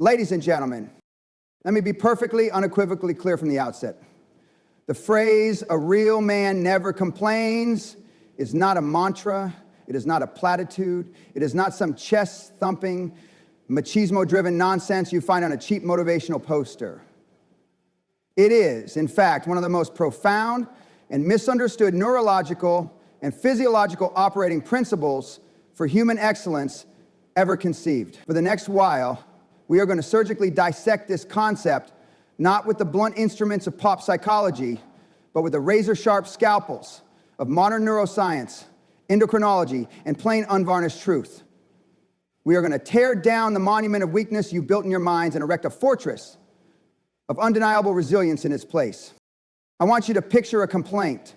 Ladies and gentlemen, let me be perfectly unequivocally clear from the outset. The phrase, "a real man never complains," is not a mantra, it is not a platitude, it is not some chest-thumping, machismo-driven nonsense you find on a cheap motivational poster. It is, in fact, one of the most profound and misunderstood neurological and physiological operating principles for human excellence ever conceived. For the next while, we are going to surgically dissect this concept, not with the blunt instruments of pop psychology, but with the razor-sharp scalpels of modern neuroscience, endocrinology, and plain unvarnished truth. We are going to tear down the monument of weakness you built in your minds and erect a fortress of undeniable resilience in its place. I want you to picture a complaint.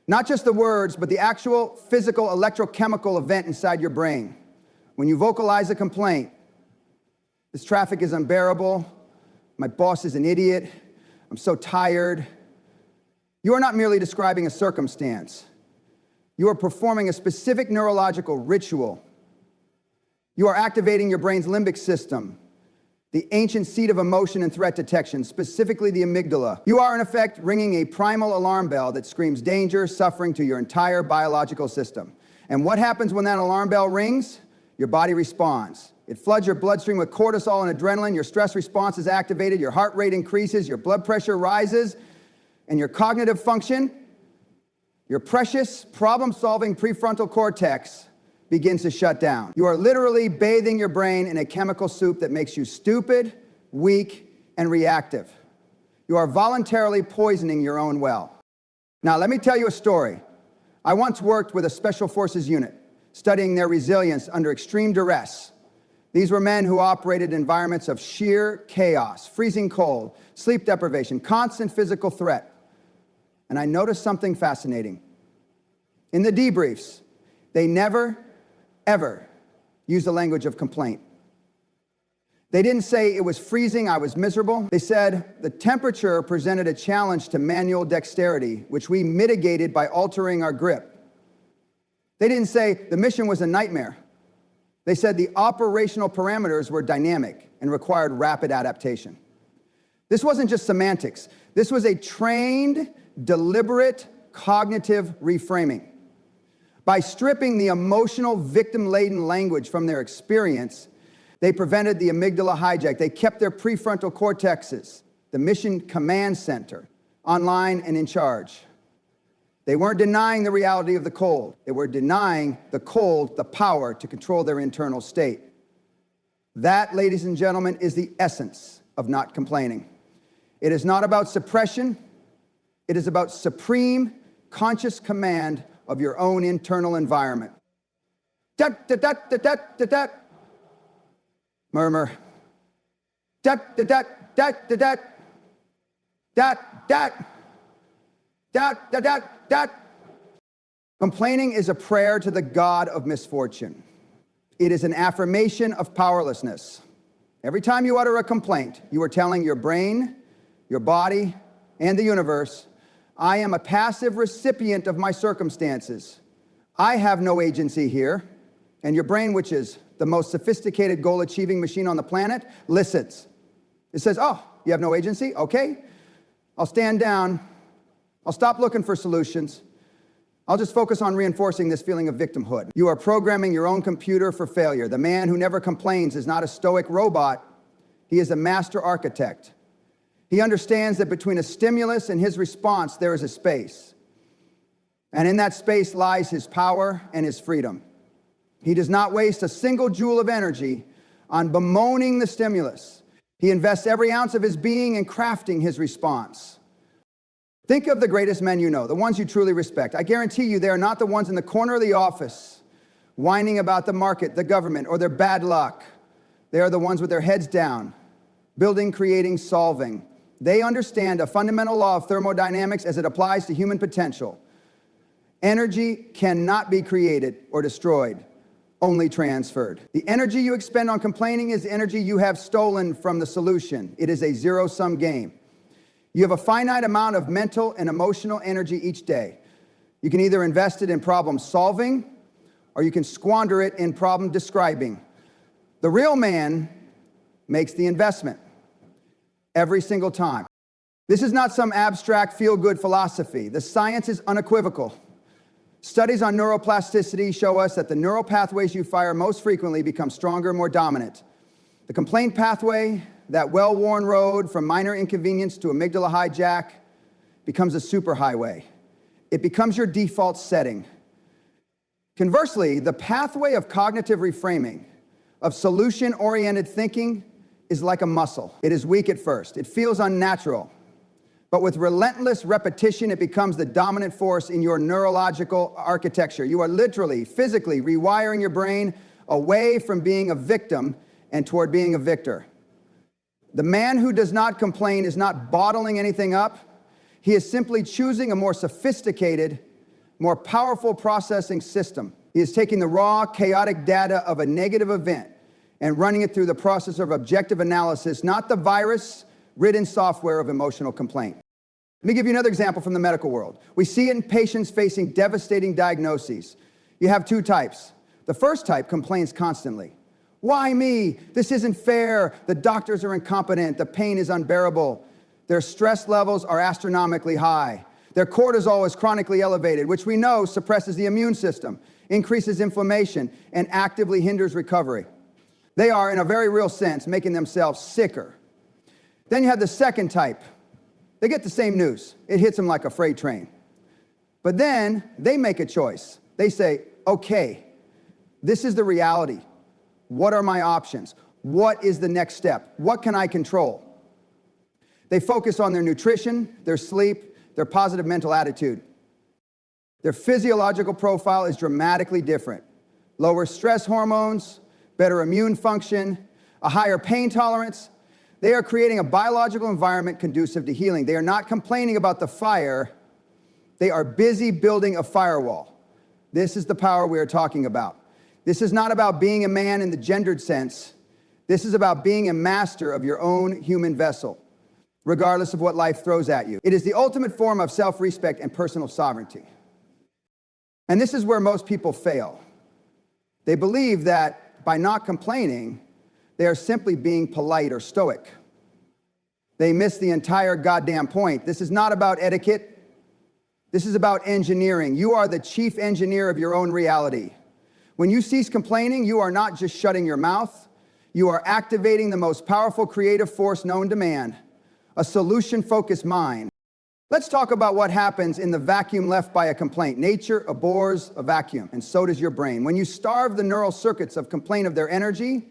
Not just the words, but the actual physical electrochemical event inside your brain. When you vocalize a complaint, "This traffic is unbearable, my boss is an idiot, I'm so tired," you are not merely describing a circumstance. You are performing a specific neurological ritual. You are activating your brain's limbic system, the ancient seat of emotion and threat detection, specifically the amygdala. You are, in effect, ringing a primal alarm bell that screams danger, suffering to your entire biological system. And what happens when that alarm bell rings? Your body responds. It floods your bloodstream with cortisol and adrenaline, your stress response is activated, your heart rate increases, your blood pressure rises, and your cognitive function, your precious problem-solving prefrontal cortex, begins to shut down. You are literally bathing your brain in a chemical soup that makes you stupid, weak, and reactive. You are voluntarily poisoning your own well. Now, let me tell you a story. I once worked with a special forces unit, studying their resilience under extreme duress. These were men who operated in environments of sheer chaos, freezing cold, sleep deprivation, constant physical threat. And I noticed something fascinating. In the debriefs, they never, ever used the language of complaint. They didn't say, "It was freezing, I was miserable." They said, "The temperature presented a challenge to manual dexterity, which we mitigated by altering our grip." They didn't say, "The mission was a nightmare." They said the operational parameters were dynamic and required rapid adaptation. This wasn't just semantics. This was a trained, deliberate, cognitive reframing. By stripping the emotional, victim-laden language from their experience, they prevented the amygdala hijack. They kept their prefrontal cortexes, the mission command center, online and in charge. They weren't denying the reality of the cold. They were denying the cold the power to control their internal state. That, ladies and gentlemen, is the essence of not complaining. It is not about suppression. It is about supreme, conscious command of your own internal environment. Dat, dat, dat, dat, dat, dat, dat. Murmur. Dat, dat, dat, dat, dat, dat. Dat, dat. Dat, dat, dat, dat. Complaining is a prayer to the God of misfortune. It is an affirmation of powerlessness. Every time you utter a complaint, you are telling your brain, your body, and the universe, "I am a passive recipient of my circumstances. I have no agency here." And your brain, which is the most sophisticated goal-achieving machine on the planet, listens. It says, "Oh, you have no agency? Okay. I'll stand down. I'll stop looking for solutions. I'll just focus on reinforcing this feeling of victimhood." You are programming your own computer for failure. The man who never complains is not a stoic robot. He is a master architect. He understands that between a stimulus and his response, there is a space. And in that space lies his power and his freedom. He does not waste a single joule of energy on bemoaning the stimulus. He invests every ounce of his being in crafting his response. Think of the greatest men you know, the ones you truly respect. I guarantee you they are not the ones in the corner of the office whining about the market, the government, or their bad luck. They are the ones with their heads down, building, creating, solving. They understand a fundamental law of thermodynamics as it applies to human potential. Energy cannot be created or destroyed, only transferred. The energy you expend on complaining is energy you have stolen from the solution. It is a zero-sum game. You have a finite amount of mental and emotional energy each day. You can either invest it in problem solving, or you can squander it in problem describing. The real man makes the investment. Every single time. This is not some abstract feel-good philosophy. The science is unequivocal. Studies on neuroplasticity show us that the neural pathways you fire most frequently become stronger and more dominant. The complaint pathway, that well-worn road from minor inconvenience to amygdala hijack, becomes a superhighway. It becomes your default setting. Conversely, the pathway of cognitive reframing, of solution-oriented thinking, is like a muscle. It is weak at first. It feels unnatural. But with relentless repetition, it becomes the dominant force in your neurological architecture. You are literally, physically rewiring your brain away from being a victim and toward being a victor. The man who does not complain is not bottling anything up. He is simply choosing a more sophisticated, more powerful processing system. He is taking the raw, chaotic data of a negative event and running it through the process of objective analysis, not the virus-ridden software of emotional complaint. Let me give you another example from the medical world. We see it in patients facing devastating diagnoses. You have two types. The first type complains constantly. Why me? This isn't fair. The doctors are incompetent. The pain is unbearable. Their stress levels are astronomically high. Their cortisol is chronically elevated, which we know suppresses the immune system, increases inflammation, and actively hinders recovery. They are, in a very real sense, making themselves sicker. Then you have the second type. They get the same news. It hits them like a freight train. But then they make a choice. They say, okay, this is the reality. What are my options? What is the next step? What can I control? They focus on their nutrition, their sleep, their positive mental attitude. Their physiological profile is dramatically different. Lower stress hormones, better immune function, a higher pain tolerance. They are creating a biological environment conducive to healing. They are not complaining about the fire. They are busy building a firewall. This is the power we are talking about. This is not about being a man in the gendered sense. This is about being a master of your own human vessel, regardless of what life throws at you. It is the ultimate form of self-respect and personal sovereignty. And this is where most people fail. They believe that by not complaining, they are simply being polite or stoic. They miss the entire goddamn point. This is not about etiquette. This is about engineering. You are the chief engineer of your own reality. When you cease complaining, you are not just shutting your mouth. You are activating the most powerful creative force known to man, a solution-focused mind. Let's talk about what happens in the vacuum left by a complaint. Nature abhors a vacuum, and so does your brain. When you starve the neural circuits of complaint of their energy,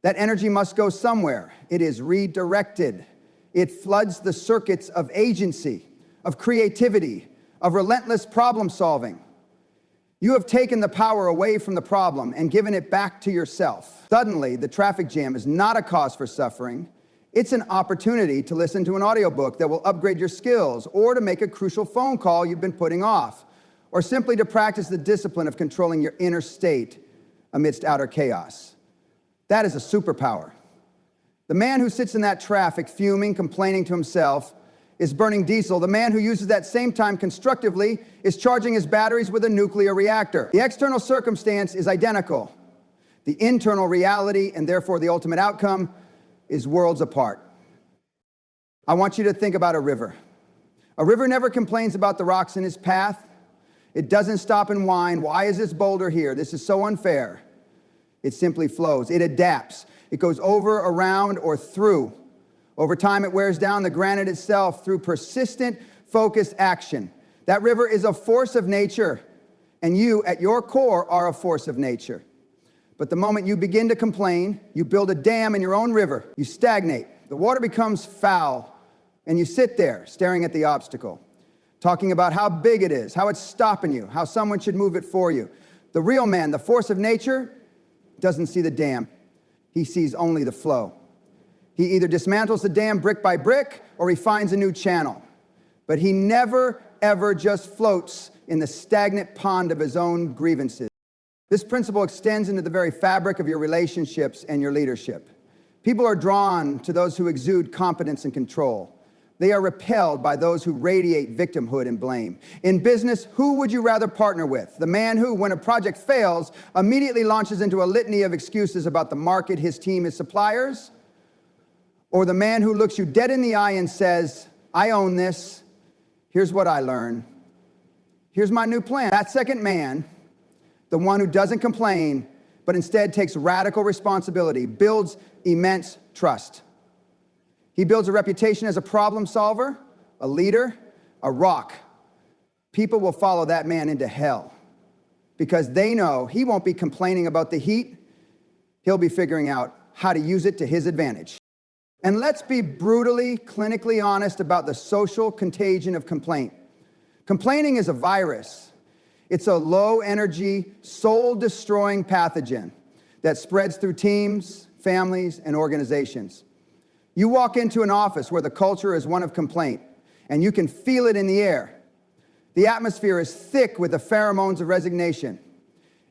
that energy must go somewhere. It is redirected. It floods the circuits of agency, of creativity, of relentless problem solving. You have taken the power away from the problem and given it back to yourself. Suddenly, the traffic jam is not a cause for suffering. It's an opportunity to listen to an audiobook that will upgrade your skills, or to make a crucial phone call you've been putting off, or simply to practice the discipline of controlling your inner state amidst outer chaos. That is a superpower. The man who sits in that traffic fuming, complaining to himself, is burning diesel. The man who uses that same time constructively is charging his batteries with a nuclear reactor. The external circumstance is identical. The internal reality, and therefore the ultimate outcome, is worlds apart. I want you to think about a river. A river never complains about the rocks in its path. It doesn't stop and whine. Why is this boulder here? This is so unfair. It simply flows. It adapts. It goes over, around, or through. Over time, it wears down the granite itself through persistent, focused action. That river is a force of nature, and you, at your core, are a force of nature. But the moment you begin to complain, you build a dam in your own river. You stagnate. The water becomes foul, and you sit there staring at the obstacle, talking about how big it is, how it's stopping you, how someone should move it for you. The real man, the force of nature, doesn't see the dam. He sees only the flow. He either dismantles the dam brick by brick, or he finds a new channel. But he never, ever just floats in the stagnant pond of his own grievances. This principle extends into the very fabric of your relationships and your leadership. People are drawn to those who exude competence and control. They are repelled by those who radiate victimhood and blame. In business, who would you rather partner with? The man who, when a project fails, immediately launches into a litany of excuses about the market, his team, his suppliers? Or the man who looks you dead in the eye and says, I own this. Here's what I learned. Here's my new plan. That second man, the one who doesn't complain, but instead takes radical responsibility, builds immense trust. He builds a reputation as a problem solver, a leader, a rock. People will follow that man into hell because they know he won't be complaining about the heat. He'll be figuring out how to use it to his advantage. And let's be brutally, clinically honest about the social contagion of complaint. Complaining is a virus. It's a low-energy, soul-destroying pathogen that spreads through teams, families, and organizations. You walk into an office where the culture is one of complaint, and you can feel it in the air. The atmosphere is thick with the pheromones of resignation.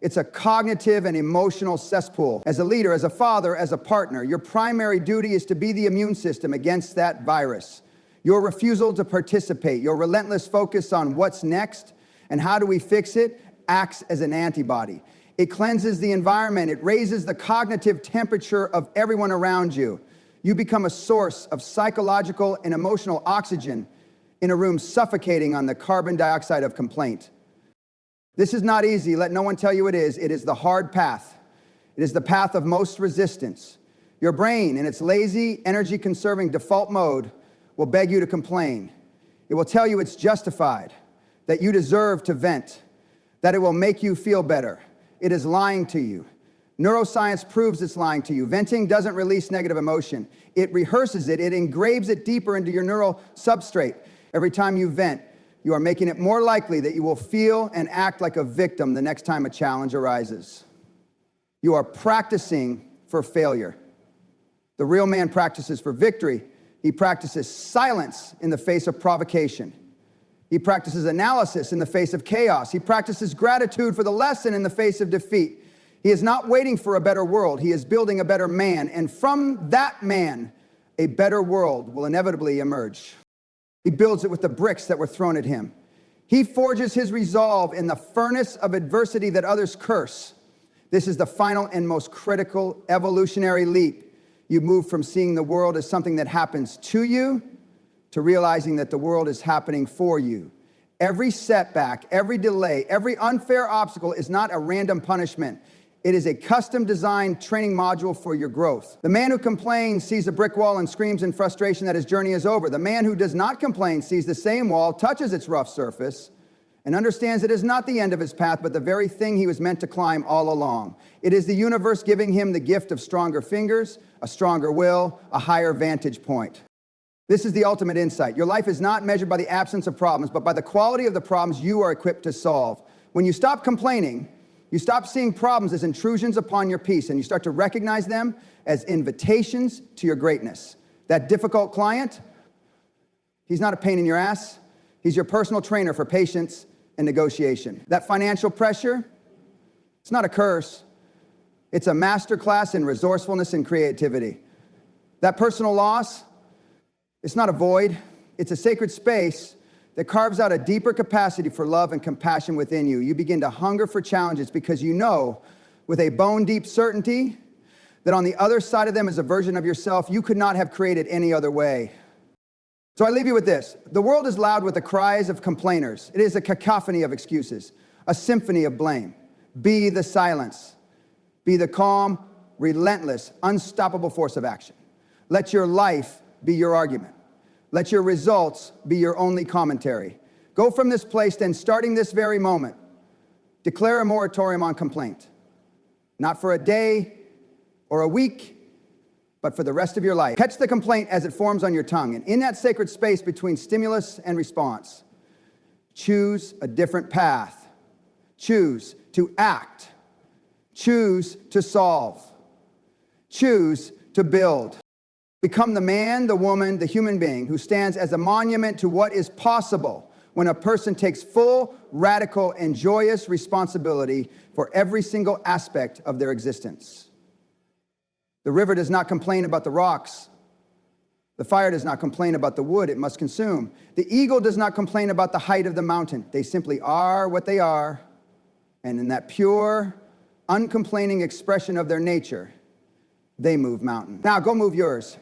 It's a cognitive and emotional cesspool. As a leader, as a father, as a partner, your primary duty is to be the immune system against that virus. Your refusal to participate, your relentless focus on what's next and how do we fix it, acts as an antibody. It cleanses the environment. It raises the cognitive temperature of everyone around you. You become a source of psychological and emotional oxygen in a room suffocating on the carbon dioxide of complaint. This is not easy. Let no one tell you it is. It is the hard path. It is the path of most resistance. Your brain, in its lazy, energy-conserving default mode, will beg you to complain. It will tell you it's justified, that you deserve to vent, that it will make you feel better. It is lying to you. Neuroscience proves it's lying to you. Venting doesn't release negative emotion. It rehearses it. It engraves it deeper into your neural substrate. Every time you vent, you are making it more likely that you will feel and act like a victim the next time a challenge arises. You are practicing for failure. The real man practices for victory. He practices silence in the face of provocation. He practices analysis in the face of chaos. He practices gratitude for the lesson in the face of defeat. He is not waiting for a better world. He is building a better man. And from that man, a better world will inevitably emerge. He builds it with the bricks that were thrown at him. He forges his resolve in the furnace of adversity that others curse. This is the final and most critical evolutionary leap. You move from seeing the world as something that happens to you to realizing that the world is happening for you. Every setback, every delay, every unfair obstacle is not a random punishment. It is a custom-designed training module for your growth. The man who complains sees a brick wall and screams in frustration that his journey is over. The man who does not complain sees the same wall, touches its rough surface, and understands it is not the end of his path, but the very thing he was meant to climb all along. It is the universe giving him the gift of stronger fingers, a stronger will, a higher vantage point. This is the ultimate insight. Your life is not measured by the absence of problems, but by the quality of the problems you are equipped to solve. When you stop complaining, you stop seeing problems as intrusions upon your peace, and you start to recognize them as invitations to your greatness. That difficult client, he's not a pain in your ass. He's your personal trainer for patience and negotiation. That financial pressure, it's not a curse. It's a masterclass in resourcefulness and creativity. That personal loss, it's not a void. It's a sacred space that carves out a deeper capacity for love and compassion within you. You begin to hunger for challenges because you know with a bone-deep certainty that on the other side of them is a version of yourself you could not have created any other way. So I leave you with this. The world is loud with the cries of complainers. It is a cacophony of excuses, a symphony of blame. Be the silence. Be the calm, relentless, unstoppable force of action. Let your life be your argument. Let your results be your only commentary. Go from this place, then, starting this very moment, declare a moratorium on complaint. Not for a day or a week, but for the rest of your life. Catch the complaint as it forms on your tongue, and in that sacred space between stimulus and response, choose a different path. Choose to act. Choose to solve. Choose to build. Become the man, the woman, the human being who stands as a monument to what is possible when a person takes full, radical, and joyous responsibility for every single aspect of their existence. The river does not complain about the rocks. The fire does not complain about the wood it must consume. The eagle does not complain about the height of the mountain. They simply are what they are, and in that pure, uncomplaining expression of their nature, they move mountains. Now go move yours.